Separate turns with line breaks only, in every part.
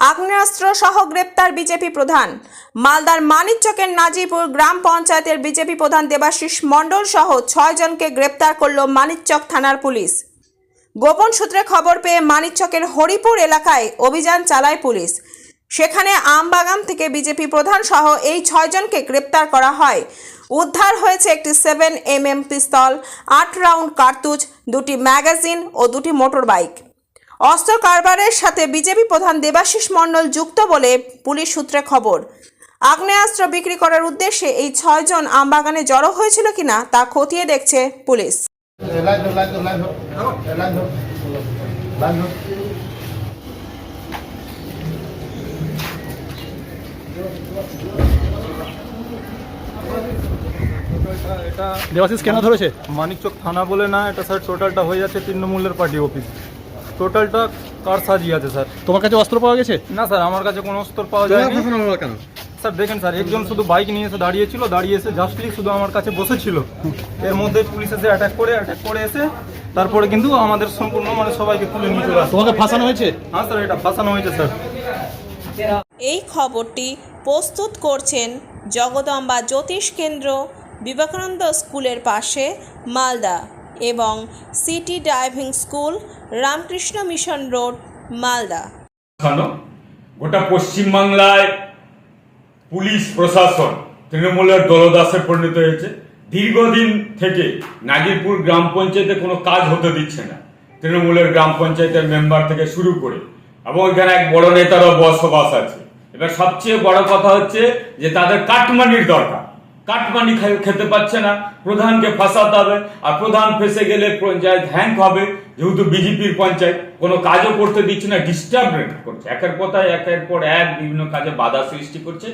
আগ্নেয়াস্ত্র সহ গ্রেপ্তার বিজেপি প্রধান। মালদার মানিকচকের নাজিপুর গ্রাম পঞ্চায়েতের বিজেপি প্রধান দেবাশিস মণ্ডল সহ 6 জনকে গ্রেপ্তার করল মানিকচক থানার পুলিশ। গোপন সূত্রে খবর পেয়ে মানিকচকের হরিপুর এলাকায় অভিযান চালায় পুলিশ। সেখানে আমবাগান থেকে বিজেপি প্রধান সহ এই 6 জনকে গ্রেপ্তার করা হয়। উদ্ধার হয়েছে একটি 7mm পিস্তল, 8 রাউন্ড কার্তুজ, 2টি ম্যাগাজিন ও 2টি মোটর বাইক। অস্ত্র কারবারের সাথে বিজেপি প্রধান দেবাশিস মণ্ডল যুক্ত বলে পুলিশ সূত্রে খবর। আগ্নেয়াস্ত্র বিক্রি করার উদ্দেশ্যে এই 6 জন আমবাগানে জড়ো হয়েছিল কিনা তা খতিয়ে দেখছে পুলিশ।
দেবাশিস কেন ধরেছে?
মানিকচক থানা বলে না, এটা স্যার টোটালটা হয়ে যাচ্ছে তৃণমূলের পার্টি অফিস। টোটালটা কার সাজিয়ে আছে স্যার?
তোমার কাছে অস্ত্র পাওয়া গেছে?
না স্যার, আমার কাছে কোনো অস্ত্র পাওয়া যায়নি।
কেন
স্যার দেখেন স্যার, একজন শুধু বাইক নিয়ে এসে দাঁড়িয়ে এসে জাস্টলি শুধু আমার কাছে বসেছিল। এর মধ্যে পুলিশ এসে অ্যাটাক করে এসে তারপরে কিন্তু আমাদের সম্পূর্ণ সবাইকে তুলে নিয়ে চলে আসে।
তোমাকে ফাঁসানো হয়েছে?
হ্যাঁ স্যার, এটা ফাঁসানো হয়েছে স্যার।
এই খবরটি প্রস্তুত করছেন জগদম্বা জ্যোতিষ কেন্দ্র, বিবেকানন্দ স্কুলের পাশে, মালদা, এবং city driving school, Ramakrishna mission road, Malda.
গোটা পশ্চিমবাংলায় পুলিশ প্রশাসন তৃণমূলের দলদাসে পরিণত হয়েছে। দীর্ঘদিন থেকে নাজিরপুর গ্রাম পঞ্চায়েতে কোনো কাজ হতে দিচ্ছে না তৃণমূলের গ্রাম পঞ্চায়েতের মেম্বার থেকে শুরু করে, এবং এখানে এক বড় নেতারও বসবাস আছে। এবার সবচেয়ে বড় কথা হচ্ছে যে তাদের কাটমানির দরকার, কাটমানি খেতে পাচ্ছে না, প্রধানকে ফাঁসাতে হবে। আর প্রধান ফেসে গেলে পঞ্চায়েত হ্যাং হবে, যেহেতু বিজেপির পঞ্চায়েত কোনো কাজও করতে দিচ্ছে না, ডিস্টার্বমেন্ট করছে, একের পর এক বিভিন্ন কাজে বাধা সৃষ্টি করছে,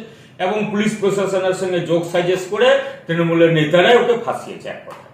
এবং পুলিশ প্রশাসনের সঙ্গে যোগ সাজেশ করে তৃণমূলের নেতারাই ওকে ফাঁসিয়েছে এক কথা।